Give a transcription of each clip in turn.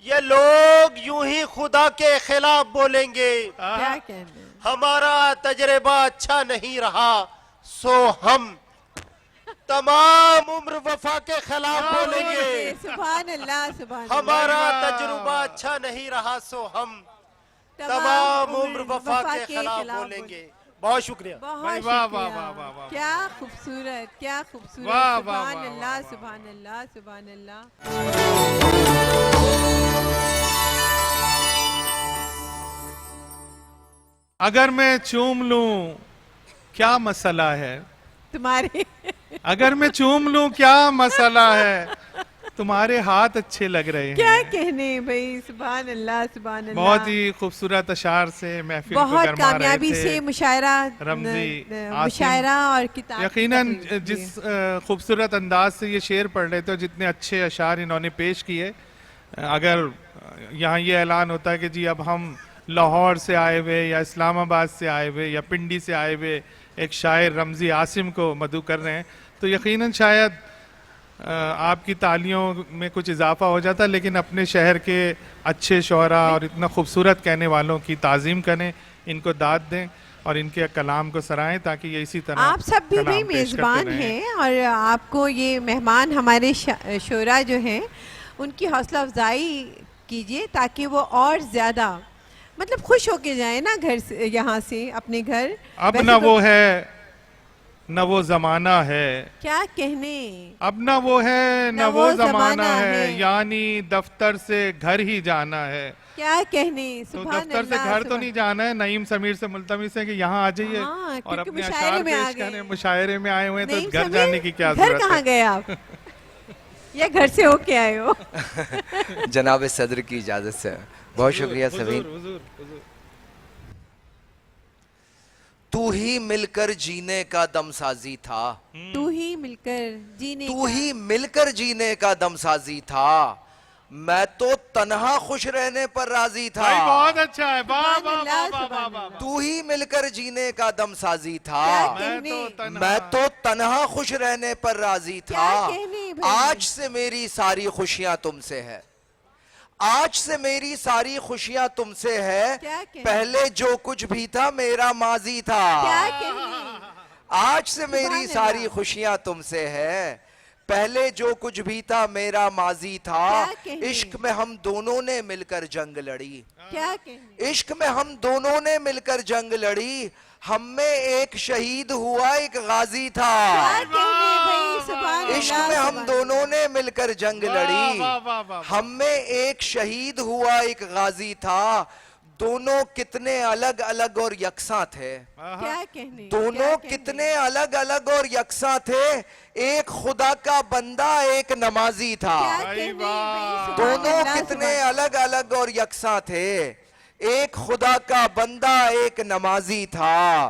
ये लोग यूं ही खुदा के खिलाफ बोलेंगे। क्या कहने। हमारा तजर्बा अच्छा नहीं रहा, सो हम तमाम उम्र वफा के खिलाफ बोलेंगे। सुभान अल्लाह, सुभान अल्लाह। हमारा तजुर्बा अच्छा नहीं रहा, सो हम तमाम उम्र वफा के खिलाफ बोलेंगे। बहुत शुक्रिया। बहुत वाह, शुक्रिया। वाह, वाह, वाह, वाह। क्या खूबसूरत, क्या खूबसूरत। वाह, वाह, सुभान वाह, अल्लाह, वाह, सुभान अल्लाह, सुभान अल्लाह। अगर मैं चूम लूं क्या मसला है, तुम्हारे अगर मैं चूम लूं क्या मसला है, तुम्हारे हाथ अच्छे लग रहे क्या हैं। कहने भाई। सुभान अल्लाह, सुभान अल्लाह। बहुत ही खूबसूरत अशार से महफिल को बहुत गरमा रहे कामयाबी थे। से मुशायरा, रमजी, मुशायरा और किताब। यकीनन जिस खूबसूरत अंदाज से ये शेर पढ़ रहे थे और जितने अच्छे अशार इन्होंने पेश किए, अगर यहाँ ये ऐलान होता है कि जी अब हम लाहौर से आए हुए या इस्लामाबाद से आए हुए या पिंडी से आए हुए एक शायर रमजी आसिम को मदू कर रहे हैं, तो यकीनन शायद आपकी तालियों में कुछ इजाफा हो जाता, लेकिन अपने शहर के अच्छे शोरा और इतना खूबसूरत कहने वालों की ताज़ीम करें, इनको दाद दें और इनके कलाम को सराहें, ताकि ये इसी तरह आप सब भी कलाम पेश करते मेज़बान रहें। हैं और आपको ये मेहमान हमारे शोरा जो हैं उनकी हौसला अफजाई कीजिए, ताकि वो और ज़्यादा मतलब खुश होके जाए ना घर से, यहाँ से अपने घर। अब वैसे न तो वो है न वो जमाना है, क्या कहने। अब न वो है न न वो वो जमाना ज़माना है, है। यानी दफ्तर से घर ही जाना है। क्या कहने। तो सुभान दफ्तर से अल्लाह, घर तो सुभान- नहीं जाना है, नईम समीर से मुल्तमिस है कि यहाँ आ जाइए हाँ, और क्योंकि अपने मुशायरे अशार में आ पेश गए। करें। मुशायरे में आए हुए हैं, नहीं तो घर समीर, जाने की क्या घर जरूरत कहाँ है। गए आप। या घर से होके आए हो। जनाब सदर की इजाजत से बहुत शुक्रिया समीर। हुजूर, हुजूर। तू ही मिलकर जीने का दमसाजी था, तू ही मिलकर जीने तू का- ही मिलकर जीने का दमसाजी था, मैं तो तन्हा खुश रहने पर राजी था। भाई बहुत अच्छा है, वाह सुभान वाह वाह अल्लाह, वाह वाह सुभान वाह। अल्लाह। तू ही मिलकर जीने का दमसाजी था, क्या मैं कहने। तो तन्हा- मैं तो तन्हा खुश रहने पर राजी क्या था। कहने भाई। आज से मेरी सारी खुशियां तुमसे है, आज से मेरी सारी खुशियां तुमसे है, क्या कहने। पहले जो कुछ भी था मेरा माजी था। क्या कहने। आज से मेरी सुभान सारी अल्लाह। खुशियां तुमसे है, पहले जो कुछ भी था मेरा माजी था। क्या कहने। इश्क में हम दोनों ने मिलकर जंग लड़ी, क्या कहने। इश्क में हम दोनों ने मिलकर जंग लड़ी, हम में एक शहीद हुआ एक गाजी था। क्या कहने भाई। सुभान इश्क अल्लाह, में हम सुभान दोनों ने मिलकर जंग वाह, लड़ी, वाह, वाह, वाह, वाह। हम में एक शहीद हुआ एक गाजी था। दोनों कितने अलग अलग और यकसा थे, क्या कहने। दोनों क्या कहने। कितने अलग अलग और यकसा थे, एक खुदा का बंदा एक नमाजी था। क्या भाई कहने वाह। भाई। सुभान दोनों अल्लाह, कितने सुभान- अलग अलग और यकसा थे, एक खुदा का बंदा एक नमाजी था।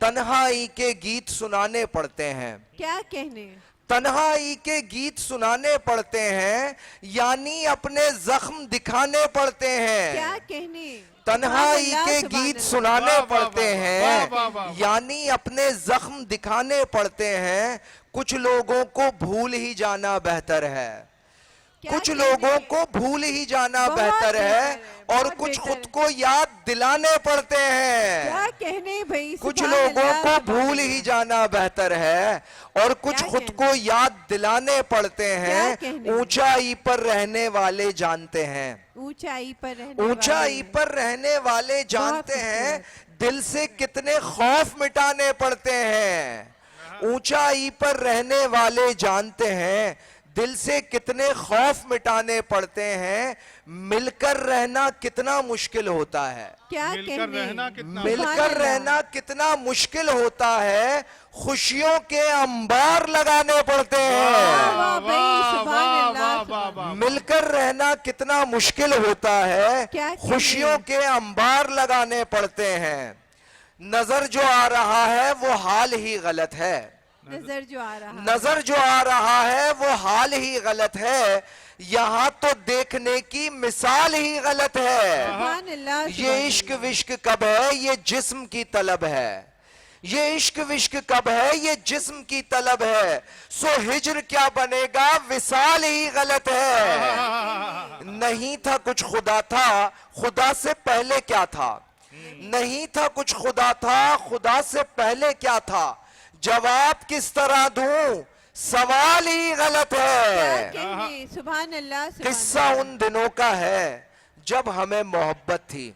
तन्हाई के गीत सुनाने पड़ते हैं, क्या कहने। तन्हाई के गीत सुनाने पड़ते हैं, यानी अपने जख्म दिखाने पड़ते हैं। क्या कहने। तन्हाई सुभान के अल्लाह, गीत सुभान सुनाने वाह, वाह, पड़ते वाह, हैं, वाह, वाह, वाह, वाह। यानी अपने जख्म दिखाने पड़ते हैं। कुछ लोगों को भूल ही जाना बेहतर है, क्या कुछ कहने। लोगों को भूल ही जाना बहुत बेहतर है, बेहतर है, और बहुत कुछ बेहतर खुद है। को याद दिलाने पड़ते हैं। क्या कहने भाई। कुछ सुभान लोगों अल्लाह, को सुभान भूल अल्लाह। ही जाना बेहतर है, और कुछ क्या खुद कहने। को याद दिलाने पड़ते हैं। कहने। ऊंचाई पर रहने वाले जानते हैं, ऊंचाई पर रहने ऊंचाई वाले। पर रहने वाले जानते हैं, दिल से कितने खौफ मिटाने पड़ते हैं। ऊंचाई पर रहने वाले जानते हैं, दिल से कितने खौफ मिटाने पड़ते हैं। मिलकर रहना कितना मुश्किल होता है, क्या मिलकर कहने। रहना कितना- मिलकर रहना कितना मुश्किल होता है। खुशियों के अंबार लगाने पड़ते हैं। वाह भाई। वाह, सुभान वाह, अल्लाह, वाह, सुभान वाह, वाह। मिलकर रहना कितना मुश्किल होता है, क्या कहने। खुशियों के अंबार लगाने पड़ते हैं। नजर जो आ रहा है वो हाल ही गलत है, नजर जो आ रहा है। नजर जो आ रहा है वो हाल ही गलत है, यहाँ तो देखने की मिसाल ही गलत है। सुभान अल्लाह, ये सुभान इश्क अल्लाह। विश्क कब है, ये जिस्म की तलब है। ये इश्क विश्क कब है, ये जिस्म की तलब है। सो हिज्र क्या बनेगा, विसाल ही गलत है। नहीं था कुछ खुदा था, खुदा से पहले क्या था। नहीं था कुछ खुदा था, खुदा से पहले क्या था। जवाब किस तरह दूं, सवाल ही गलत क्या है। कहने, सुभान अल्लाह, सुभान किस्सा अल्लाह। उन दिनों का है जब हमें मोहब्बत थी।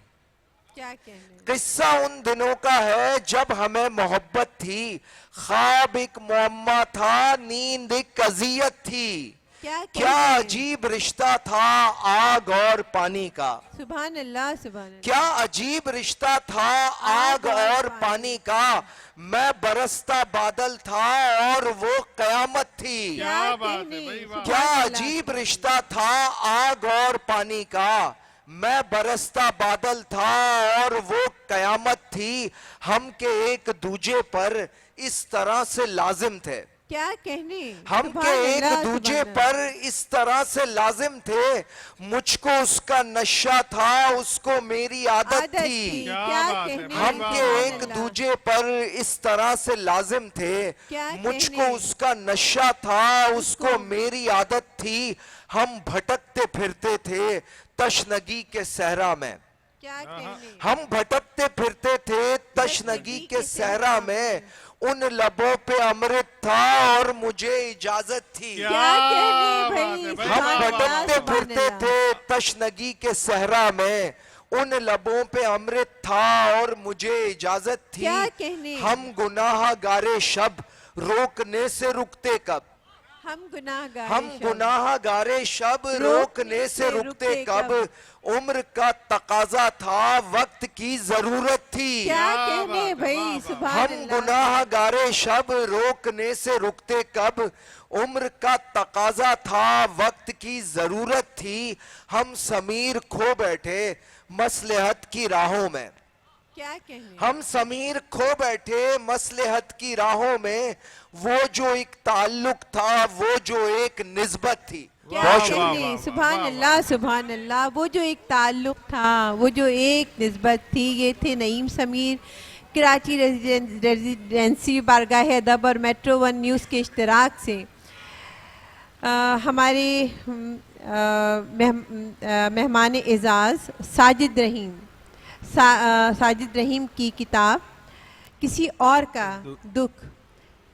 क्या कहने, किस्सा उन दिनों का है जब हमें मोहब्बत थी। ख्वाब एक मुअम्मा था, नींद एक अजियत थी। क्या क्या कहने, अजीब रिश्ता था आग और पानी का। सुभान अल्लाह, सुभान अल्लाह। क्या अजीब रिश्ता था आग और पानी का। मैं बरसता बादल था और वो कयामत थी। क्या बात है कहने, भाई, वाह। क्या सुभान अल्लाह। अजीब रिश्ता था आग और पानी का। मैं बरसता बादल था और वो कयामत थी। हम के एक दूजे पर इस तरह से लाजिम थे। क्या कहने, हम सुभान के एक अल्लाह, दूजे सुभान पर इस तरह से लाजिम थे। मुझको उसका नशा था, उसको मेरी आदत आदत थी। थी। क्या क्या बात है, कहने, हम वाह, के वाह, एक अल्लाह। दूजे पर इस तरह से लाजिम थे। क्या मुझको कहने, उसका नशा था, उसको मेरी आदत थी। हम भटकते फिरते थे तशनगी के सहरा में। क्या कहने, हम भटकते फिरते थे तशनगी के सहरा में। उन लबों पे अमृत था और मुझे इजाजत थी। क्या क्या कहने बात भाई, है भाई, हम वाह, वाह, वाह, भटकते सुभान फिरते अल्लाह। थे तशनगी के सहरा में। उन लबों पे अमृत था और मुझे इजाजत थी। क्या कहने, हम गुनाहगारे शब रोकने से रुकते कब। हम गुनाहगार हम शब। गुनाहगारे शब रोकने से रुकते कब। उम्र का तकाजा था, वक्त की जरूरत थी। क्या क्या कहने बात है, भाई, वाह, वाह। सुभान हम अल्लाह। गुनाहगारे शब रोकने से रुकते कब। उम्र का तकाजा था, वक्त की जरूरत थी। हम समीर खो बैठे मसलहत की राहों में। क्या कहने, हम समीर खो बैठे मसलहत की राहों में। वो जो एक ताल्लुक था, वो जो एक निस्बत थी। क्या वाह, कहने, वाह, वाह, सुभान वाह, अल्लाह, सुभान अल्लाह। वो जो एक ताल्लुक था, वो जो एक निस्बत थी, ये थे नईम समीर, कराची रेजिडेंसी, बारगाह अदब और मेट्रो वन न्यूज़ के इश्तराक से हमारे मेहमान एजाज़ साजिद रहीम साजिद रहीम की किताब किसी और का दुख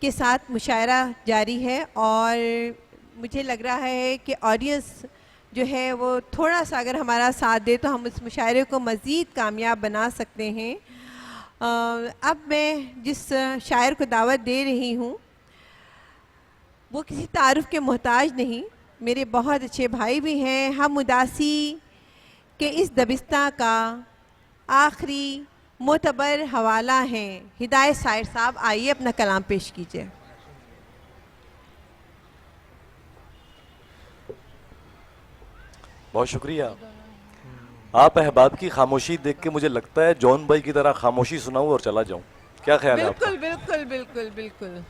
के साथ मुशायरा जारी है। और मुझे लग रहा है कि ऑडियंस जो है वो थोड़ा सा अगर हमारा साथ दे तो हम इस मुशायरे को मज़ीद कामयाब बना सकते हैं। अब मैं जिस शायर को दावत दे रही हूँ वो किसी तारुफ के मोहताज नहीं, मेरे बहुत अच्छे भाई भी हैं। हम उदासी के इस दबिस्तां का आखिरी मोतबर हवाला हैं। हिदायत साहिर साहब, आइए अपना कलाम पेश कीजिए। बहुत शुक्रिया। आप अहबाब की खामोशी देख के मुझे लगता है जॉन भाई की तरह खामोशी सुनाऊं और चला जाऊं। क्या ख्याल है आपका? बिल्कुल बिल्कुल बिल्कुल बिल्कुल।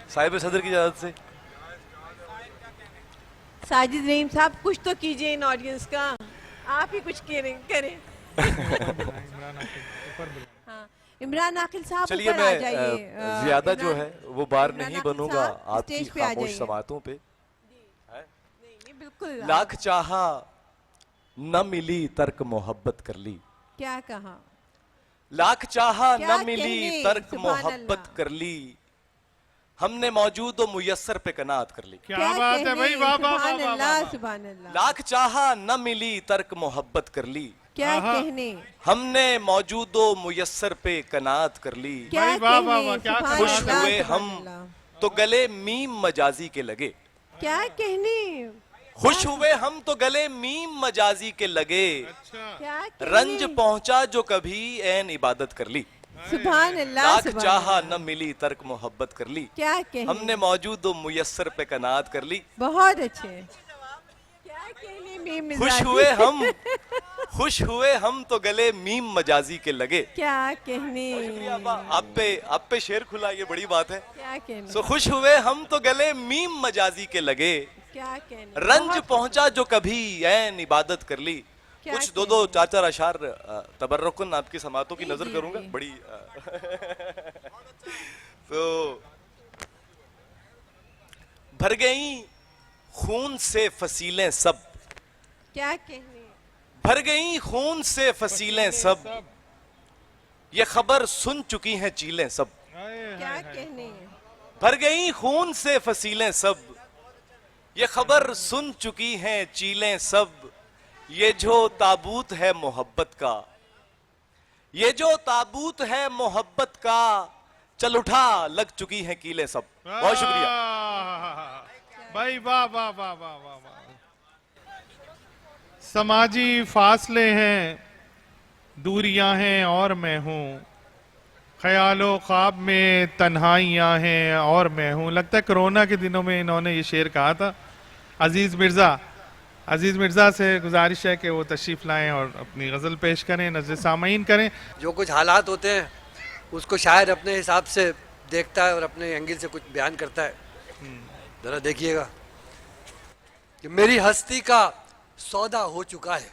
साहिब सदर की इजाजत से साजिद रहीम साहब, कुछ तो कीजिए इन ऑडियंस का, आप ही कुछ करें। हाँ, इमरान आकिल साहब चलिए ऊपर आ मैं जाइए। ज्यादा जो इमरान- है वो बार इमरान नहीं आकिल बनूंगा साहब, आपकी स्टेज पे आ खामोश जाइए। समातों पे। नहीं, बिल्कुल लाख चाहा न मिली तर्क मोहब्बत कर ली। क्या कहा, लाख चाहा क्या न मिली कहने, तर्क सुभान मोहब्बत अल्लाह। कर ली। हमने मौजूद व मुयस्सर पे कनात कर ली। क्या बात है भाई, वाह, वाह, वाह, सुभान वाह, अल्लाह, वाह। सुभान अल्लाह। लाख चाहा न मिली तर्क मोहब्बत कर ली। क्या आहा। कहने, हमने मौजूद व मुयस्सर पे कनात कर ली। क्या भाई, वाह, वाह, कहने, वाह, क्या सुभान खुश अल्लाह, हुए सुभान हम अल्लाह। तो गले मीम मजाजी के लगे। क्या कहने, खुश हुए हम तो गले मीम मजाजी के लगे। अच्छा, क्या कहने, रंज पहुंचा जो कभी ऐन इबादत कर ली। सुभान अल्लाह, लाख सुभान चाहा अल्लाह। न मिली तर्क मोहब्बत कर ली। क्या कहने, हमने मौजूद व मुयस्सर पे कनात कर ली। बहुत अच्छे। क्या कहने, मीम खुश मिजाजी। हुए हम तो गले मीम मजाजी के लगे। क्या कहने, आप पे शेर खुला, ये बड़ी बात है। क्या कहने, सो खुश हुए हम तो गले मीम मजाजी के लगे। क्या कहने, रंज बहुत पहुंचा जो कभी ऐन इबादत कर ली। क्या कुछ कहने? दो चार चार अशार तबर्रुकन आपकी समातों की जी, नजर जी, करूंगा। जी। बड़ी तो भर गई खून से फसीलें सब, क्या कहने, भर गई खून से फसीलें सब, ये खबर सुन चुकी हैं चीलें सब। क्या कहने, भर गई खून से फसीलें सब, ये खबर सुन चुकी हैं चीलें सब। ये जो ताबूत है मोहब्बत का, ये जो ताबूत है मोहब्बत का, चल उठा लग चुकी हैं कीलें सब। बहुत शुक्रिया भाई, वाह वाह वाह वाह वाह वाह। समाजी फासले हैं, दूरियां हैं और मैं हूं, ख्यालो ख्वाब में तन्हाइयां हैं और मैं हूं। लगता है कोरोना के दिनों में इन्होंने ये शेर कहा था। अजीज मिर्जा से गुजारिश है कि वो तशरीफ लाएं और अपनी गजल पेश करें, नजर सामीन करें। जो कुछ हालात होते हैं उसको शायर अपने हिसाब से देखता है और अपने एंगल से कुछ बयान करता है। जरा देखिएगा कि मेरी हस्ती का सौदा हो चुका है,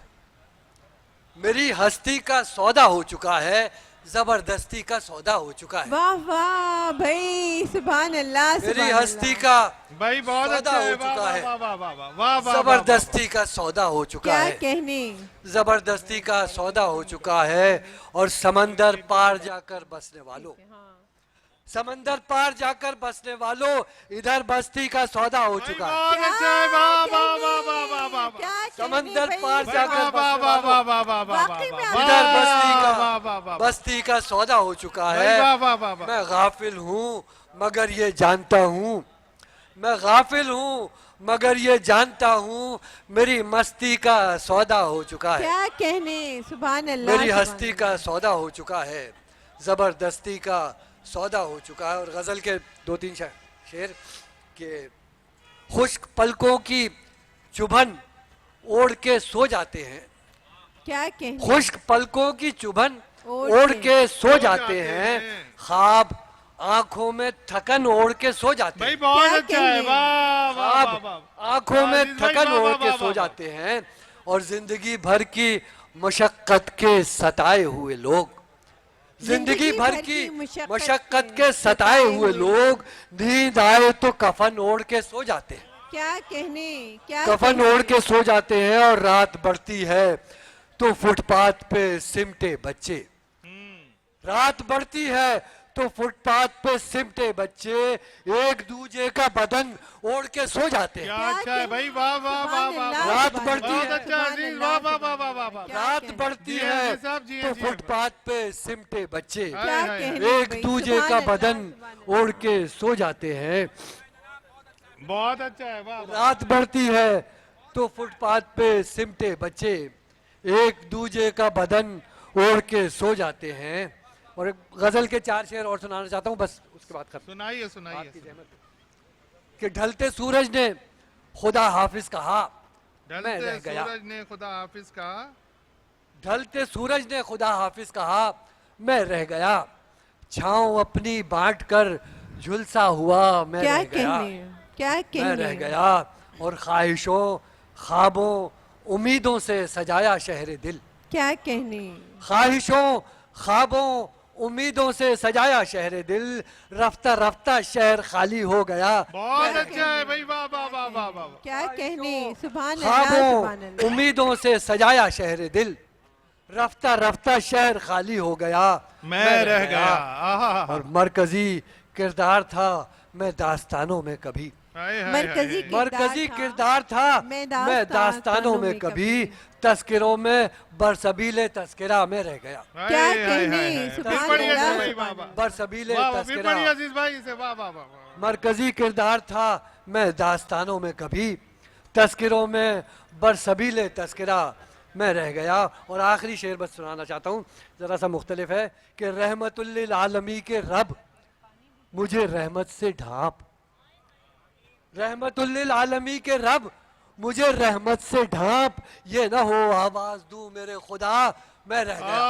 मेरी हस्ती का सौदा हो चुका है, जबरदस्ती का सौदा हो चुका है। वाह वाह भाई, सुभान अल्लाह, मेरी सुभान हस्ती अल्लाह। का भाई बहुत सौदा अच्छा हो है, चुका है, वाह वाह वाह वाह वाह वाह। जबरदस्ती का सौदा हो चुका क्या है, कहने, जबरदस्ती का सौदा हो चुका है। और समंदर पार जाकर बसने वालों, समंदर पार जाकर बसने वालों, इधर बस्ती का सौदा हो चुका है। बहुत अच्छा है, वाह वाह वाह वाह वाह वाह। क्या कहने समंदर भाई, पार जाकर वाह वाह वाह वाह वाह वाह वाह वाकई में वाह। इधर बस्ती वाह वाह का वाह। बस्ती का सौदा हो चुका भाई, है। वाह वाह वाह वाह। मैं गाफिल हूँ मगर ये जानता हूँ, मैं गाफिल हूँ मगर ये जानता हूँ, मेरी मस्ती का सौदा हो चुका है। क्या कहने, सुभान अल्लाह, मेरी सुभान हस्ती का सौदा हो चुका है, जबरदस्ती का सौदा हो चुका है। और गजल के 2-3 शेर के खुश्क पलकों की चुभन ओढ़ के सो जाते हैं, क्या कहने, खुश्क पलकों की चुभन ओढ़ ओढ़ के के सो जाते हैं, ख्वाब आंखों में थकन ओढ़ के सो जाते भाई हैं, बहुत क्या अच्छा है, कहने? वाह वाह वाह ख्वाब वाह। आंखों में अजीज भाई, थकन वाह, ओढ़ वाह, के वाह, सो वाह। जाते हैं। और जिंदगी भर की मशक्कत के सताए हुए लोग, जिंदगी भर की मशक्कत के सताए हुए लोग, नींद आए तो कफन ओढ़ के सो जाते हैं, क्या कहने, क्या कफन कहने? ओढ़ के सो जाते हैं। और रात बढ़ती है तो फुटपाथ पे सिमटे बच्चे, रात बढ़ती है तो फुटपाथ पे सिमटे बच्चे एक दूजे का बदन ओढ़ के सो जाते हैं। क्या अच्छा है भाई, वाह वाह वाह वाह। रात बढ़ती बहुत है, अच्छा अजीज, वाह वाह वाह वाह वाह वाह। रात बढ़ती जी है अजीज साहब, जी तो जी। फुटपाथ पे सिमटे बच्चे क्या हाय, हाय, कहने एक भाई, दूजे सुभान का अल्लाह, बदन सुभान अल्लाह। ओढ़ के सो जाते हैं। बहुत अच्छा है, वाह वाह। रात बढ़ती है तो फुटपाथ पे सिमटे बच्चे एक दूजे का बदन ओढ़ के सो जाते हैं। और एक गजल के 4 शेर और सुनाना चाहता हूँ, बस उसके बाद खत्म। सुनाइए सुनाइए। कि ढलते सूरज ने खुदा हाफिज कहा, मैं ढलते रह गया। सूरज ने खुदा हाफिज कहा, ढलते सूरज ने खुदा हाफिज कहा, मैं रह गया। छाँव अपनी बांट कर झुलसा हुआ, मैं क्या रह गया, कहने, क्या मैं रह कहने, गया। और ख्वाहिशों ख्वाबों उम्मीदों से सजाया शहर दिल, क्या कहने, ख्वाहिशों ख्वाबों उम्मीदों से सजाया शहर दिल, रफ्ता रफ्ता शहर खाली हो गया। बहुत अच्छा है भाई, वाह वाह वाह वाह वाह। क्या कहने, सुभान अल्लाह, सुभान ख्वाबों अल्लाह। उम्मीदों से सजाया शहर दिल, रफ्ता रफ्ता शहर खाली हो गया, मैं रह गया। आहा। और मरकजी किरदार था मैं दास्तानों में कभी, हाय, हाय, मरकजी हाय। मरकजी किरदार था मैं मैं दास्तानों में कभी, तस्किरों में बरसबीले तस्किरा में रह गया, हाय, क्या हाय, कहने, हाय, हाय। सुभान फिर पढ़िए अल्लाह, भाई, सुभान वाह वाह। बरसबीले वाह वाह, फिर तस्किरा। पढ़िए अजीज भाई से, वाह वाह वाह वाह। मरकजी किरदार था मैं दास्तानों में कभी, तस्किरों में बरसबीले तस्किरा मैं रह गया। और आखिरी शेर बस सुनाना चाहता हूँ, ज़रा सा मुख्तलिफ है कि रहमतुल्लिल आलमी के रब मुझे रहमत से ढांप, रहमतुल्लिल आलमी के रब मुझे रहमत से ढांप, ये ना हो आवाज दूं मेरे खुदा मैं रह गया।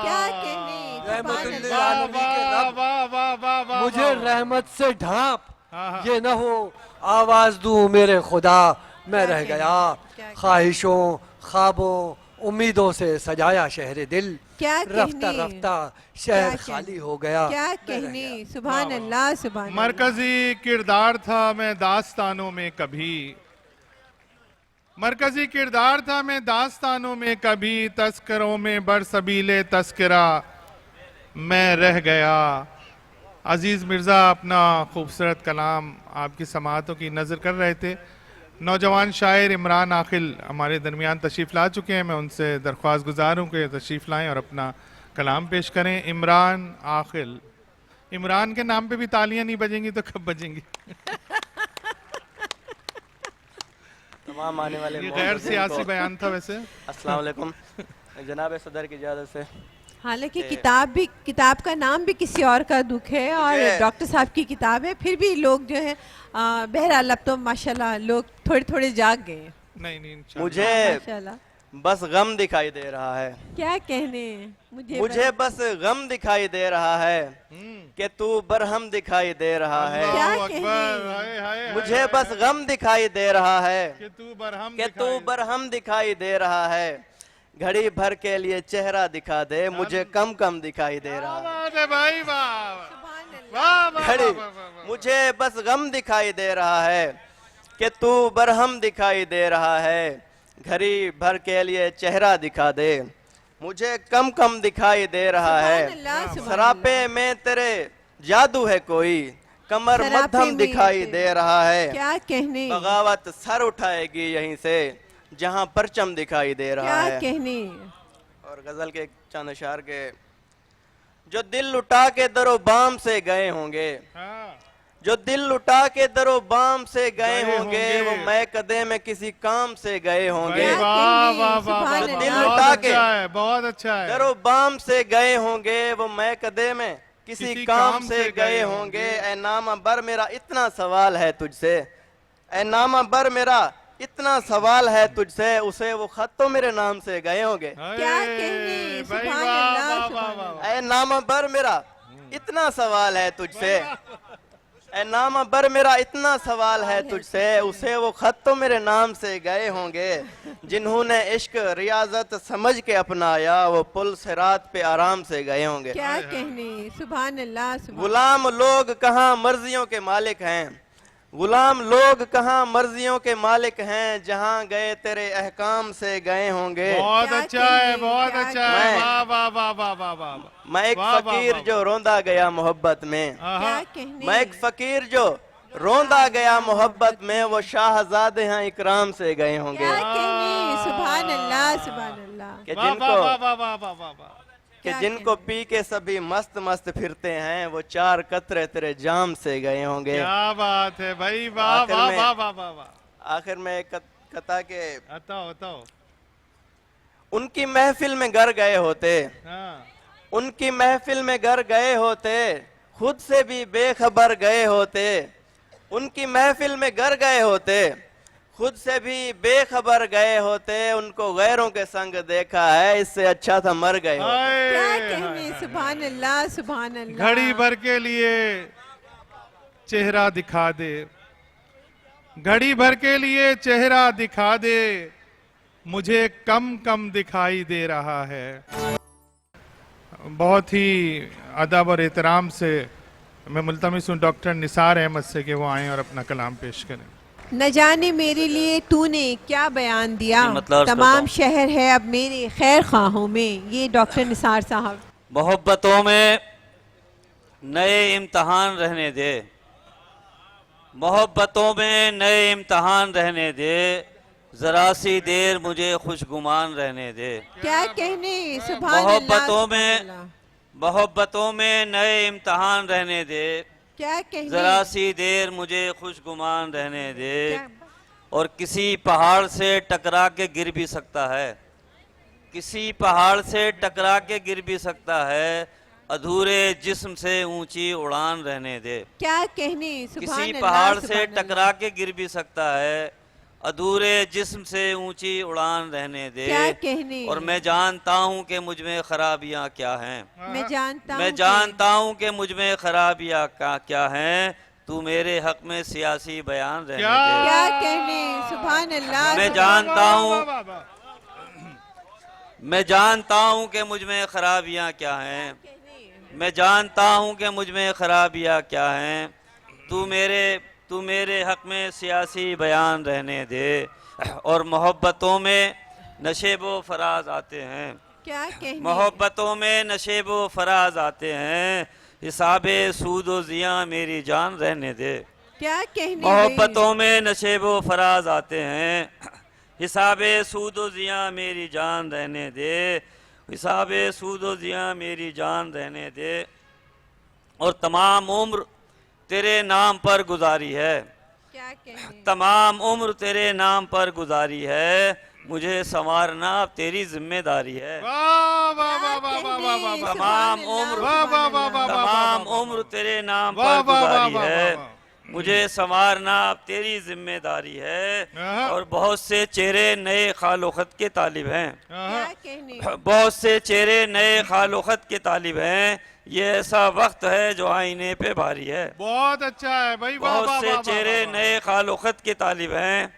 क्या कहने, सुभान रहमतुल्लिल अल्लाह, आलमी के रब वाह वाह वाह वाह। मुझे रहमत से ढांप, हाँ। ये न हो आवाज दूं मेरे खुदा मैं रह गया। क्या ख्वाहिशों ख्वाबों उम्मीदों से सजाया शहर दिल, क्या रफ्ता कहने, रफ्ता क्या शहर कहने, खाली हो गया, क्या मैं रह कहने, गया। सुभान अल्लाह, सुभान अल्लाह। मरकजी किरदार था मैं दास्तानों में कभी, मरकजी किरदार था मैं दास्तानों में, कभी तस्करों में बरसबीले तस्करा मैं रह गया। अजीज़ मिर्ज़ा अपना खूबसूरत कलाम आपकी समाअतों की नज़र कर रहे थे। नौजवान शायर इमरान आखिल हमारे दरमियान तशरीफ़ ला चुके हैं। मैं उनसे दरख्वास्त गुजार हूँ कि तशरीफ़ लाएँ और अपना कलाम पेश करें। इमरान आखिल। इमरान के नाम पे भी तालियां नहीं बजेंगी तो कब बजेंगी? तमाम आने वाले ये गैर सियासी बयान था वैसे। अस्सलाम वालेकुम। जनाब सदर की इजाज़त से हालांकि किताब का नाम भी किसी और का दुख है और डॉक्टर साहब की किताब है, फिर भी लोग जो है बहरहाल अब तो माशाल्लाह लोग थोड़े थोड़े जाग गए। नहीं इंशाल्लाह। मुझे माशाल्लाह। बस गम दिखाई दे रहा है। क्या कहने, मुझे बस गम दिखाई दे रहा है कि तू बरहम दिखाई दे रहा है। क्या अल्लाहु कहने? अकबर, हाय, हाय, मुझे हाय, बस गम दिखाई दे रहा है कि तू बरहम कि तू बरहम दिखाई दे रहा है। घड़ी भर के लिए चेहरा दिखा दे, मुझे कम कम दिखाई दे रहा है। बात है भाई, वाह घड़ी मुझे बस गम दिखाई दे रहा है कि तू बरहम दिखाई दे रहा है। घड़ी भर के लिए चेहरा दिखा दे, मुझे कम कम दिखाई दे रहा है। सरापे में तेरे जादू है कोई, कमर सरापे मध्यम में दिखाई तेरे- दे रहा है। क्या कहने, बगावत सर उठाएगी यहीं से जहां परचम दिखाई दे रहा क्या है। कहने। और गजल के चंद अशार के, जो दिल लुटा के दरो बाम से गए होंगे, जो दिल लुटा के दरो बाम से गए होंगे, वो मैं कदे में किसी काम से गए होंगे। क्या वाह कहने, वाह वाह सुभान वाह, दिल अल्लाह। उठा के बहुत अच्छा है। दरो बाम से गए होंगे, वो मैं कदे में किसी काम से गए होंगे। ऐ नामा बर मेरा इतना सवाल है तुझसे, ऐ नामा बर मेरा इतना सवाल है तुझसे, उसे वो खत तो मेरे नाम से गए होंगे। क्या कहने, भाई सुभान वाह अल्लाह, वाह सुभान वाह वाह। ऐ नामा बर मेरा इतना सवाल है तुझसे, ऐ नामा बर मेरा इतना सवाल है तुझसे, उसे वो खत तो मेरे नाम से गए होंगे। जिन्होंने इश्क रियाजत समझ के अपनाया, वो पुल सिरात पे आराम से गए होंगे। क्या कहने, सुभान अल्लाह, सुभान। गुलाम लोग कहाँ मर्जियों के मालिक हैं, गुलाम लोग कहाँ मर्जियों के मालिक हैं, जहाँ गए तेरे अहकाम से गए होंगे। बहुत क्या अच्छा है, कहने, बहुत क्या अच्छा है। कहने। वाह वाह वाह वाह वाह वाह। मैं एक वाह, वाह, फकीर वाह, जो रोंदा गया मोहब्बत में, क्या कहने, मैं एक फकीर जो रोंदा गया मोहब्बत में, वो शाहजादे हैं इकराम से गए होंगे। क्या कहने, सुभान अल्लाह, सुभान अल्लाह। कि वाह वाह जिनको वाह वाह वाह वाह वाह वाह। कि क्या जिनको पी के सभी मस्त मस्त फिरते हैं, वो चार कतरे तेरे जाम से गए होंगे। क्या बात है भाई, वाह आखिर वाह में- वाह वाह वाह वाह। आखिर में एक कथा के बताओ बताओ। उनकी महफिल में घर गए होते, हाँ उनकी महफिल में घर गए होते, खुद से भी बेखबर गए होते। उनकी महफिल में घर गए होते, खुद से भी बेखबर गए होते। उनको गैरों के संग देखा है, इससे अच्छा था मर गए होते। हाय, क्या हाय, कहने, हाय। सुभान अल्लाह, सुभान अल्लाह। घड़ी भर के लिए चेहरा दिखा दे, घड़ी भर के लिए चेहरा दिखा दे, मुझे कम कम दिखाई दे रहा है। बहुत ही अदब और एहतराम से मैं मुल्तमिस हूँ डॉक्टर निसार अहमद से कि वो आएं और अपना कलाम पेश करें। न जाने मेरे लिए तूने क्या बयान दिया, ये मतलब अर्ज करता तमाम हूँ। शहर है अब मेरे खैर ख्वाहों में। ये डॉक्टर निसार साहब। मोहब्बतों में नए इम्तहान रहने दे, मोहब्बतों में नए इम्तहान रहने दे, जरा सी देर मुझे खुशगुमान रहने दे। क्या कहने, सुभान अल्लाह, मोहब्बतों सुभान में अल्लाह। मोहब्बतों में नए इम्तहान रहने दे, क्या कहने, जरा सी देर मुझे खुशगुमान रहने दे। क्या- और किसी पहाड़ से टकरा के गिर भी सकता है, किसी पहाड़ से टकरा के गिर भी सकता है, अधूरे जिस्म से ऊंची उड़ान रहने दे। क्या कहने, सुभान किसी अल्लाह, पहाड़ से सुभान अल्लाह। टकरा के गिर भी सकता है, अधूरे जिस्म से ऊंची उड़ान रहने दे। क्या कहने, और मैं जानता हूँ कि मुझ में खराबियाँ क्या हैं, मैं जानता हूँ मैं कि- जानता हूँ कि मुझ में खराबियाँ क्या हैं। तू मेरे हक में सियासी बयान रहने क्या? दे। क्या कहने, सुभान अल्लाह, मैं सुभान- जानता हूँ, वाह, वाह, वाह। मैं जानता हूँ कि मुझ में खराबियाँ क्या हैं, मैं जानता हूँ कि मुझ में खराबियाँ क्या हैं। तू मेरे हक में सियासी बयान रहने दे। और मोहब्बतों में नशेबो फराज आते हैं। क्या कहने मोहब्बतों में नशेबो फराज आते हैं, हिसाबे सूद व जिया मेरी जान रहने दे। क्या कहने मोहब्बतों में नशेबो फराज आते हैं, हिसाबे सूद व जिया मेरी जान रहने दे, हिसाबे सूद व जिया मेरी जान रहने दे। और तमाम उम्र तेरे नाम पर गुजारी है, क्या कहने तमाम उम्र तेरे नाम पर गुजारी है, मुझे संवारना अब तेरी जिम्मेदारी है। वाह वाह वाह वाह वाह वाह वाह वाह तमाम उम्र वाह वाह वाह वाह तमाम उम्र तेरे नाम वाह, पर वाह, वाह, गुजारी वाह, है, वाह, मुझे संवारना अब तेरी जिम्मेदारी है। आहा। और बहुत से चेहरे नए खालोखत के तालिब हैं, क्या कहने बहुत से चेहरे नए खालोखत के तालिब हैं, ये ऐसा वक्त है जो आईने पे भारी है। बहुत अच्छा है भाई, वाह बहुत वाह से वाह, चेहरे वाह, नए खालोखत के तालिब हैं,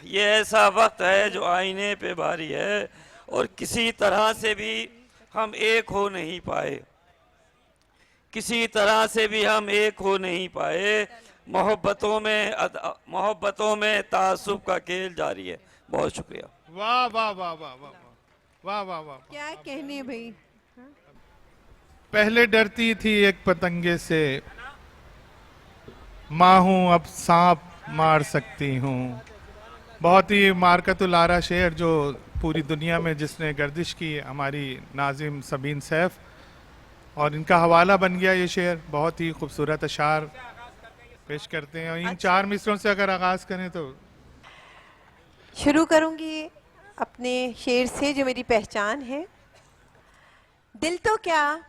ये ऐसा वक्त है जो आईने पे भारी है। और किसी तरह से भी हम एक हो नहीं पाए, किसी तरह से भी हम एक हो नहीं पाए, मोहब्बतों में तासुब का खेल जारी है। बहुत शुक्रिया। वाह वाह वाह वाह वाह वाह वाह वाह। क्या कहने भाई। पहले डरती थी एक पतंगे से, माँ हूँ अब सांप मार सकती हूँ। बहुत ही मार्कतुल आरा शेर जो पूरी दुनिया में जिसने गर्दिश की, हमारी नाजिम सबीन सैफ, और इनका हवाला बन गया ये शेर। बहुत ही खूबसूरत अशार पेश करते हैं, और इन चार मिसरों से अगर आगाज करें तो शुरू करूंगी अपने शेर से जो मेरी पहचान है। दिल तो क्या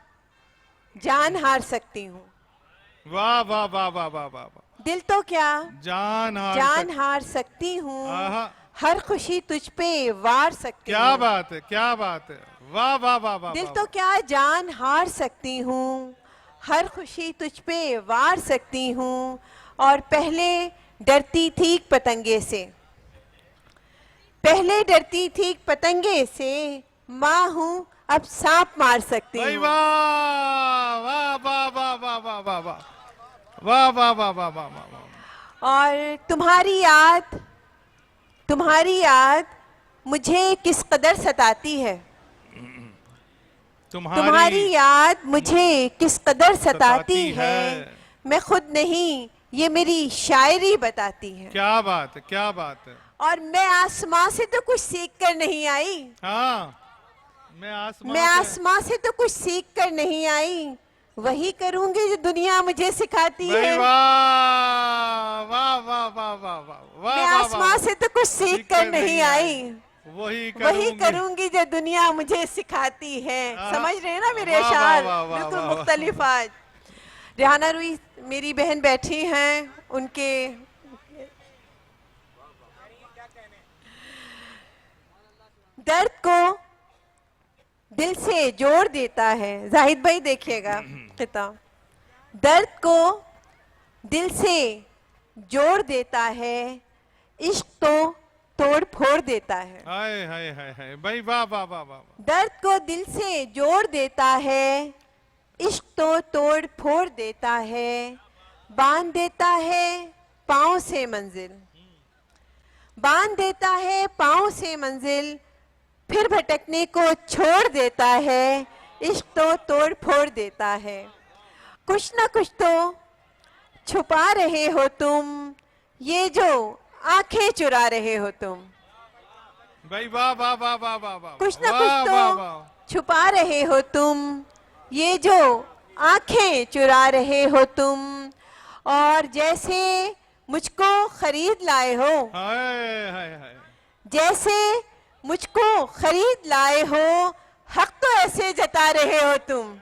जान हार सकती हूँ, वाह वाह वाह वाह वाह वाह वाह। दिल तो क्या जान जान हार सकती हूँ, आहा। हर खुशी तुझ पे वार सकती क्या हूँ। बात है, क्या बात है, वाह वाह वाह वाह। दिल तो क्या जान हार सकती हूँ, हर खुशी तुझ पे वार सकती हूँ। और पहले डरती थी पतंगे से, पहले डरती थी पतंगे से, माँ हूँ अब सांप मार सकती भाई हूँ। वाह वाह वाह वाह वाह वाह वाह वाह वाह वाह वाह वाह वाह वाह। और तुम्हारी याद मुझे किस कदर सताती है, तुम्हारी याद मुझे किस कदर सताती है, मैं खुद नहीं ये मेरी शायरी बताती है। क्या बात है, क्या बात है। और मैं आसमां से तो कुछ सीख कर नहीं आई, हाँ, मैं आसमां से तो कुछ सीख कर नहीं आई, वही करूंगी जो दुनिया मुझे सिखाती भाई है। वाह वाह वाह वाह वाह वाह। मैं आसमां से तो कुछ सीख कर नहीं आई, वही करूंगी जो दुनिया मुझे सिखाती है। समझ रहे हैं ना मेरे वाह, वाह, अशार वाह, वाह, बिल्कुल वाह, वाह। मुख्तलिफ। आज रेहाना रुई मेरी बहन बैठी हैं, उनके दर्द को दिल से जोड़ देता है। जाहिद भाई देखिएगा किताब, दर्द को दिल से जोड़ देता है, इश्क तो तोड़ फोड़ देता है। हाय हाय हाय हाय भाई वाह वाह वाह वाह। दर्द को दिल से जोड़ देता है, इश्क तो तोड़ फोड़ देता है, बांध देता है पाँव से मंजिल, बांध देता है पाँव से मंजिल, फिर भटकने को छोड़ देता है, इश्क तो तोड़ फोड़ देता है। कुछ ना कुछ तो छुपा रहे हो तुम, ये जो आंखें चुरा रहे हो तुम। भाई वाह वाह वाह वाह वाह वाह। कुछ ना वाह, कुछ वाह, तो वाह। छुपा रहे हो तुम, ये जो आंखें चुरा रहे हो तुम। और जैसे मुझको खरीद लाए हो, हाय हाय हाय। जैसे मुझको खरीद लाए हो, हक तो ऐसे जता रहे हो तुम।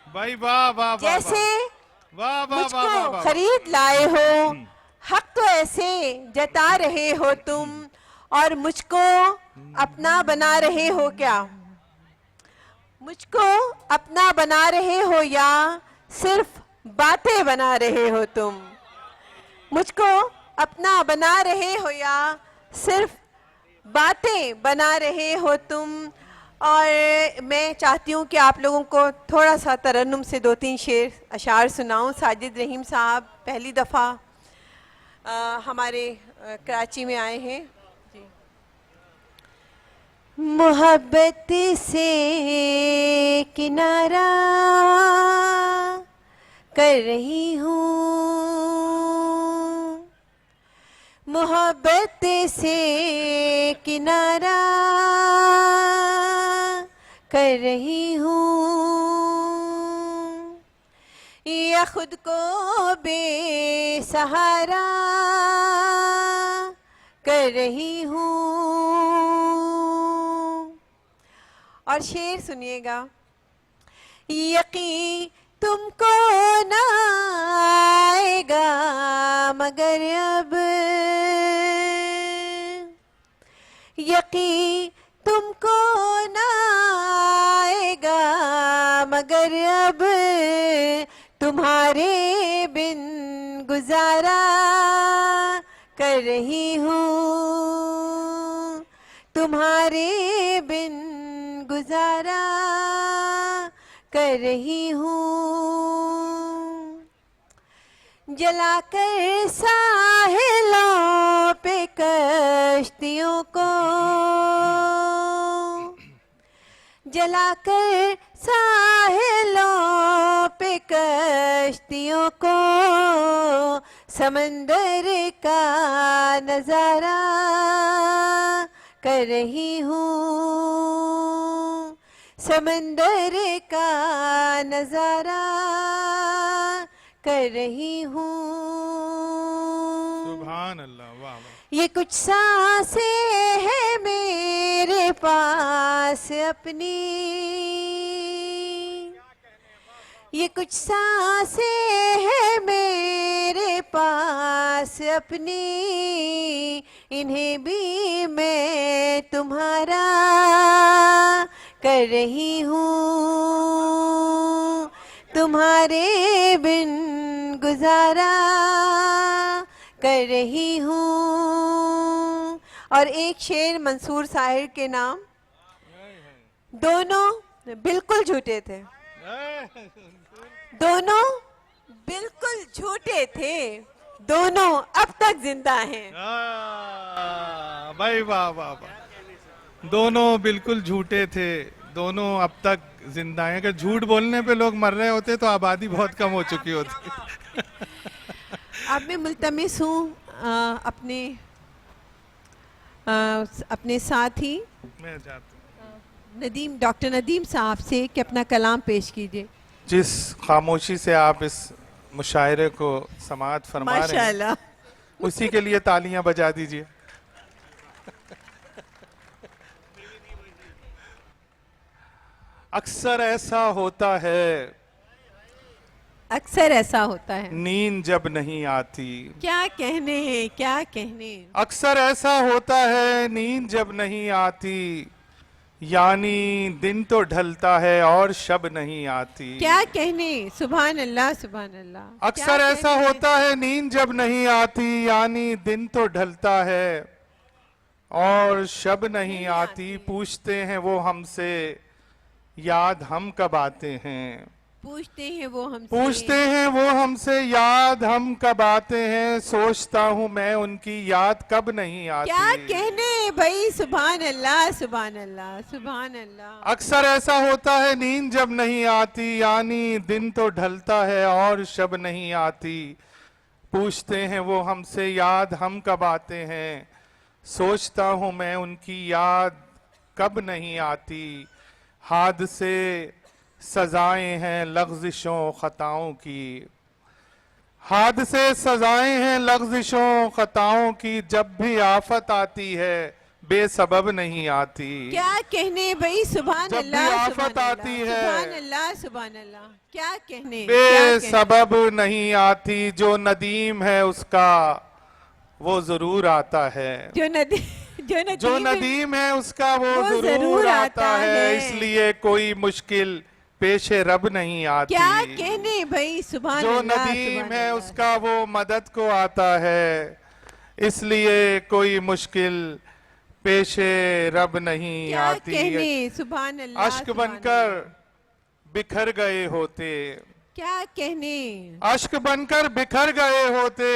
भाई वाह वाह वाह। जैसे वाह वाह वाह मुझको वाह वाह। खरीद लाए हो, हक तो ऐसे जता रहे हो तुम। और मुझको अपना बना रहे हो क्या, मुझको अपना बना रहे हो या सिर्फ बातें बना रहे हो तुम। मुझको अपना बना रहे हो या सिर्फ बातें बना रहे हो तुम। और मैं चाहती हूँ कि आप लोगों को थोड़ा सा तरन्नुम से 2-3 शेर अशार सुनाऊँ। साजिद रहीम साहब पहली दफ़ा हमारे कराची में आए हैं जी। मोहब्बत से किनारा कर रही हूँ, मोहब्बत से किनारा कर रही हूँ, या खुद को बेसहारा कर रही हूँ। और शेर सुनिएगा। यकीन तुमको ना आएगा मगर अब, यकीन तुमको ना आएगा मगर अब, तुम्हारे बिन गुजारा कर रही हूँ, तुम्हारे बिन गुजारा कर रही हूँ। जलाकर साहिलों पे कश्तियों को, जलाकर साहिलों पे कश्तियों को, समंदर का नजारा कर रही हूँ, समंदर का नजारा कर रही हूँ। सुभान अल्लाह, वाह वाह। ये कुछ सांसें हैं मेरे पास अपनी, ये कुछ सांसें हैं मेरे पास अपनी, इन्हें भी मैं तुम्हारा कर रही हूँ, तुम्हारे बिन गुजारा कर रही हूँ। और एक शेर मंसूर साहिर के नाम। दोनों बिल्कुल झूठे थे, दोनों बिल्कुल झूठे थे, दोनों अब तक जिंदा हैं। भाई वाह वाह वाह। दोनों बिल्कुल झूठे थे, दोनों अब तक जिंदा हैं। अगर झूठ बोलने पे लोग मर रहे होते तो आबादी बहुत कम हो चुकी होती। अब मैं मुल्तमिस हूँ अपने साथी मैं चाहता हूं। नदीम, डॉक्टर नदीम साहब से कि अपना कलाम पेश कीजिए। जिस खामोशी से आप इस मुशायरे को समाअत फरमा रहे हैं, माशाल्लाह। उसी के लिए तालियां बजा दीजिए। अक्सर ऐसा होता है, अक्सर ऐसा होता है, नींद जब नहीं आती। क्या कहने हैं, क्या कहने। अक्सर ऐसा होता है, नींद जब नहीं आती, यानी दिन तो ढलता है और शब नहीं आती। क्या कहने, सुभान अल्लाह, सुभान अल्लाह। अक्सर क्या ऐसा कहने? होता है, नींद जब नहीं आती, यानी दिन तो ढलता है और शब नहीं आती। पूछते हैं वो हमसे, याद हम कब आते हैं। पूछते हैं वो हमसे, पूछते हैं वो हमसे, याद हम कब आते हैं। सोचता हूँ मैं उनकी याद कब नहीं आती। क्या कहने भाई, सुभान अल्लाह, सुभान अल्लाह, सुभान अल्लाह। अक्सर ऐसा होता है, नींद जब नहीं आती, यानी दिन तो ढलता है और शब नहीं आती। पूछते हैं वो हमसे, याद हम कब आते हैं। सोचता हूँ मैं उनकी याद कब नहीं आती। हादसे सजाएं हैं लग़्ज़िशों खताओं की, हादसे सजाएं हैं लग़्ज़िशों खताओं की। जब भी आफत आती है बेसबब नहीं आती। क्या कहने भाई, सुभान जब भी अल्लाह, आफत सुभान आती अल्लाह, है, सुभान अल्लाह, सुभान अल्लाह। क्या कहने, क्या कहने। बेसबब नहीं आती। जो नदीम है उसका वो जरूर आता है। जो नदीम है उसका वो जरूर आता है। इसलिए कोई मुश्किल पेशे रब नहीं आती। क्या कहने भाई, सुभान जो अल्लाह, नदीम सुभान है अल्लाह। उसका वो मदद को आता है। इसलिए कोई मुश्किल पेशे रब नहीं क्या आती। कहने, सुभान अल्लाह, अश्क सुभान बनकर अल्लाह। बिखर गए होते, क्या कहने। अश्क बनकर बिखर गए होते,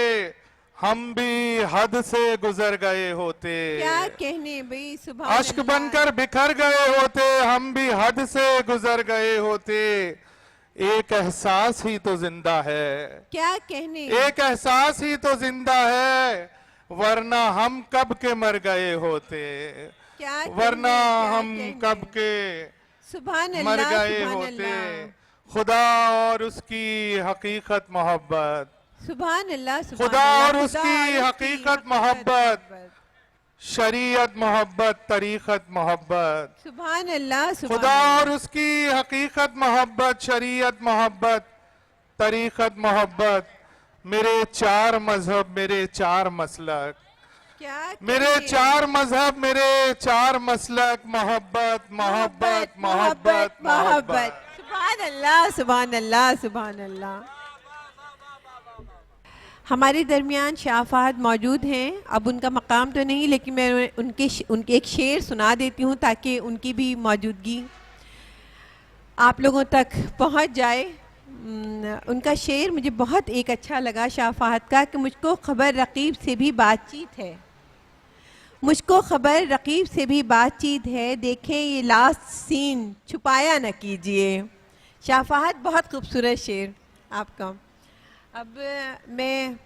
हम भी हद से गुजर गए होते। क्या कहने भाई, सुबह अश्क बनकर बिखर गए होते, हम भी हद से गुजर गए होते। एक एहसास ही तो जिंदा है, क्या कहने, एक एहसास ही तो जिंदा है, वरना हम कब के मर गए होते। क्या कहने, वरना क्या हम कहने। कब के सुभान मर अल्लाह, गए सुभान होते। अल्लाह, खुदा और उसकी हकीकत मोहब्बत, सुभान अल्लाह, सुभान खुदा अल्लाह, और खुदा उसकी और हकीकत मोहब्बत, शरीयत मोहब्बत, तरीक़त मोहब्बत। सुभान अल्लाह, सुभान खुदा अल्लाह। और उसकी हकीकत मोहब्बत, शरीयत मोहब्बत, तरीक़त मोहब्बत। मेरे 4 मजहब, मेरे 4 मसलक, क्या मेरे कहने। 4 मजहब, मेरे 4 मसलक, मोहब्बत मोहब्बत मोहब्बत मोहब्बत। सुभान अल्लाह, सुभान अल्लाह, सुभान अल्लाह। हमारे दरमियान शाह फहद मौजूद हैं। अब उनका मकाम तो नहीं, लेकिन मैं उनके एक शेर सुना देती हूँ ताकि उनकी भी मौजूदगी आप लोगों तक पहुँच जाए। उनका शेर मुझे बहुत एक अच्छा लगा शाह फहद का, कि मुझको खबर रकीब से भी बातचीत है, मुझको खबर रकीब से भी बातचीत है, देखें ये लास्ट सीन छुपाया न कीजिए। शाह फहद, बहुत खूबसूरत शेर आपका। अब मैं,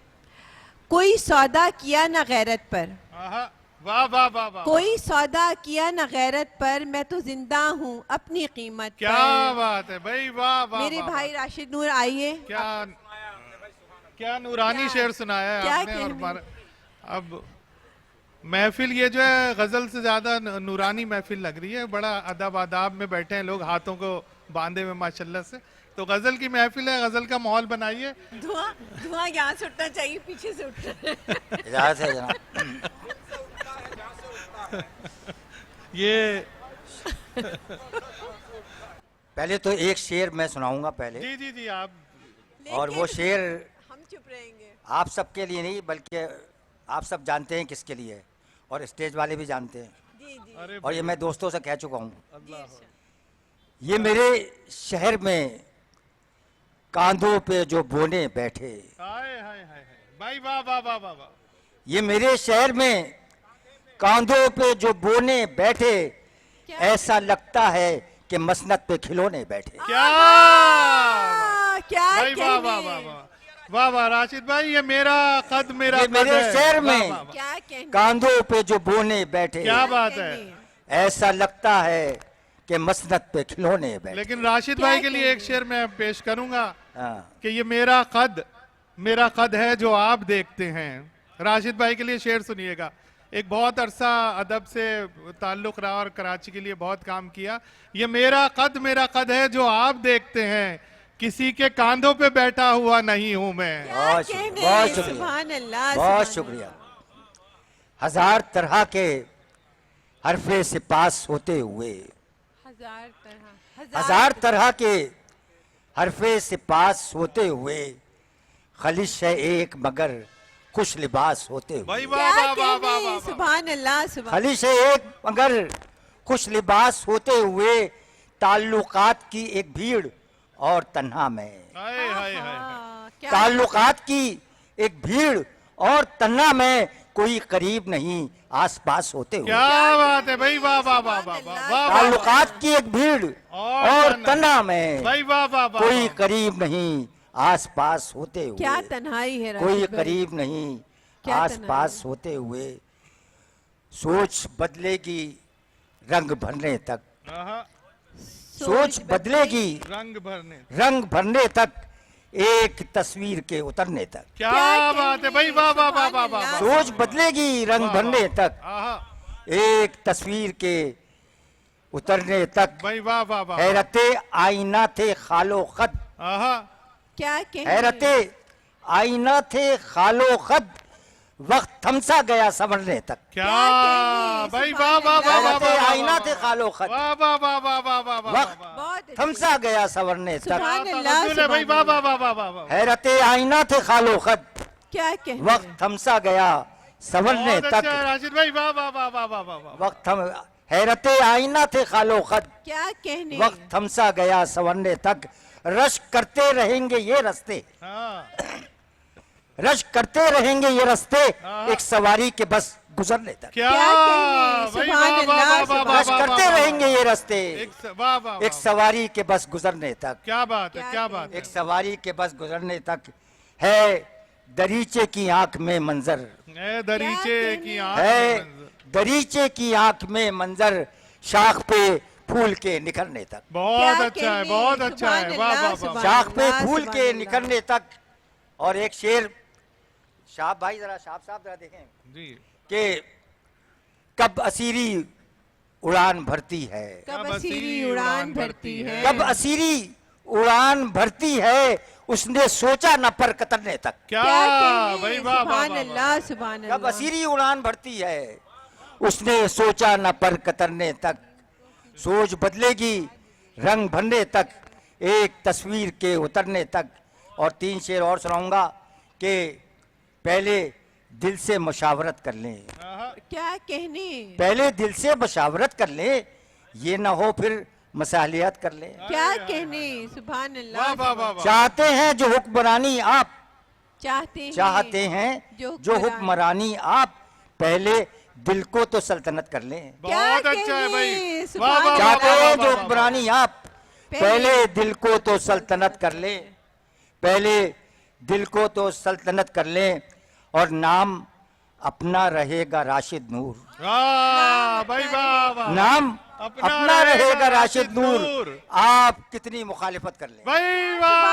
कोई सौदा किया न गैरत पर, आहा, वाह वाह वाह वाह, कोई सौदा किया न गैरत पर, मैं तो जिंदा हूँ अपनी कीमत क्या पर। बात है भाई, वाह वाह। मेरे वाह, भाई राशिद नूर आइए। क्या क्या नूरानी शेर सुनाया है क्या आपने। और कहने। अब महफिल ये जो है गजल से ज्यादा नूरानी महफिल लग रही है। बड़ा अदब आदाब में बैठे हैं लोग, हाथों को बांधे हुए माशाल्लाह से। तो गजल की महफिल है, गजल का माहौल बनाइए। धुआं धुआं यहाँ से उठना चाहिए, पीछे से उठना। इजाजत है जनाब। ये पहले तो एक शेर मैं सुनाऊंगा पहले, जी जी जी, आप और वो शेर हम चुप रहेंगे। आप सबके लिए नहीं बल्कि आप सब जानते हैं किसके लिए है, और स्टेज वाले भी जानते हैं, जी जी। अरे और ये मैं दोस्तों से कह चुका हूँ। ये मेरे शहर में कांधों पे जो बोने बैठे, हाय हाय हाय हाय, भाई वाह वाह वाह वाह वाह। ये मेरे शहर में कांधों पे जो बोने बैठे, ऐसा लगता है कि मसनद पे खिलौने बैठे। क्या क्या भाई, वाह वाह वाह वाह वाह वाह। राशिद भाई, ये मेरा कद, मेरा ये कद मेरे है। शहर वाह, में वाह, वाह। क्या कहने। कांधों पे जो बोने बैठे, क्या बात है। ऐसा लगता है कि मसनद पे खिलौने बैठे। लेकिन राशिद क्या भाई के लिए कहने। एक शेर मैं पेश करूंगा हाँ। कि ये मेरा कद है जो आप देखते हैं। राशिद भाई के लिए शेर सुनिएगा। एक बहुत अरसा अदब से ताल्लुक रहा और कराची के लिए बहुत काम किया। ये मेरा कद है जो आप देखते हैं, किसी के कांधों पे बैठा हुआ नहीं हूं मैं। बहुत कहने। शुक्रिया, बहुत शुक्रिया, सुभान अल्लाह, बहुत सुभान शुक्रिया। हजार तरह के हरफे से पास होते हुए, हजार तरह के हरफे से पास होते हुए, खलिश है एक मगर खुश लिबास होते हुए। भाई क्या वाह वाह वाह वाह कहने। वाह। सुभान अल्लाह, सुभान। खलिश है एक मगर खुश लिबास होते हुए, ताल्लुकात की एक भीड़ और तन्हा में। हाय हाय हाय हाय। हाँ, क्या ताल्लुकात की एक भीड़ और तन्हा में, कोई करीब नहीं आस पास होते हुए। क्या बात है भाई, वाह वाह वाह वाह वाह वाह। ताल्लुकात की एक भीड़ और तन्हा में, भाई वाह वाह वाह। कोई करीब नहीं आस पास होते हुए। क्या तन्हाई है कोई राशिद भाई। करीब नहीं क्या आस तन्हाई पास होते हुए। सोच बदलेगी रंग भरने तक, आहा, सोच बदलेगी रंग भरने। रंग भरने तक, एक तस्वीर के उतरने तक। क्या क्या बात है कहने। भाई, वाह वाह वाह वाह सुभान वाह। अल्लाह। सोच बदलेगी रंग भरने तक, आहा, एक तस्वीर के उतरने तक। भाई वाह वाह वाह। हैरते आईना थे खालो खद, आहा, क्या कहने। हैरते आईना थे खालो खद, वक्त थमसा गया संवरने तक। क्या कहने, भाई, सुभान वाह वाह वाह वाह हैरते वाह। आईना थे खालो खद, वाह वाह वाह वाह वाह वाह वाह वक्त वाह। बहुत अच्छी। थमसा गया संवरने तक। सुभान अल्लाह, तवज्जुह है भाई, वाह वाह वाह वाह वाह वाह। हैरते आईना थे खालो खद, क्या कहने। वक्त थमसा गया संवरने बहुत अच्छा है तक। राशिद भाई, वाह वाह वाह वाह वाह वाह वाह। वक्त थम हैरते आईना थे खालो खद, क्या कहने। वक्त थमसा गया संवरने तक। रश करते रहेंगे ये रस्ते, हाँ, रश करते रहेंगे ये रास्ते एक सवारी के बस गुजरने तक। क्या क्या कहें, भाई, सुभान वाह, वाह, अल्लाह, वाह, वाह, रश वाह, करते वाह, रहेंगे ये रास्ते वाह, वाह, एक वाह। सवारी के बस गुजरने तक। क्या बात है, क्या क्या बात है। एक सवारी के बस गुजरने तक है दरीचे की आंख में मंजर, ए दरीचे क्या की कहने? आंख है में मंजर। दरीचे की आंख में मंजर, शाख पे फूल के निखरने तक। बहुत क्या अच्छा है, कहने, बहुत अच्छा है, सुभान वाह वाह अल्लाह, वाह। सुभान शाख पे अल्लाह, फूल सुभान के अल्लाह। निखरने तक। और एक शेर, शाह भाई जरा साहब जरा देखें जी कि कब असीरी उड़ान भरती है, कब असीरी उड़ान भरती है, कब असीरी उड़ान भरती है, उसने सोचा न पर कतरने तक। क्या क्या कहने, भाई, वाह वाह सुभान वाह, वाह। अल्लाह, सुभान कब अल्लाह। असीरी उड़ान भरती है, उसने सोचा न पर कतरने तक। सोच बदलेगी रंग भरने तक, एक तस्वीर के उतरने तक। और 3 शेर और सुनाऊंगा कि पहले दिल से मशावरत कर लें, क्या कहने, पहले दिल से मशावरत कर लें, ये ना हो फिर मसालियत कर लें। क्या कहने, सुभान वाह अल्लाह, वाह वाह वाह। चाहते हैं जो हुक्मरानी आप, चाहते हैं जो जो हुक्मरानी आप, पहले दिल को तो सल्तनत कर लें। बहुत अच्छा है भाई, कहने, वाह सुभान वाह वाह चाहते वाह, हैं वाह, जो वाह, हुक्मरानी आप, पहले दिल को तो सल्तनत कर लें, पहले दिल को तो सल्तनत कर लें। और नाम अपना रहेगा राशिद नूर, वाह भाई, वाह वाह। नाम अपना रहेगा राशिद नूर, नूर। आप कितनी मुखालिफत कर लें। भाई वाह।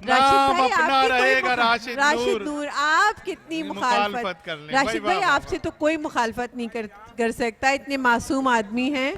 राशिद नाम भाई, अपना आपकी कोई रहेगा राशिद राशिद नूर। नूर, आप कितनी मुखालफत मुखालफत कर लें। राशिद भाई, भाई, वाह, वाह, आपसे तो कोई मुखालफत नहीं कर सकता, इतने मासूम आदमी हैं।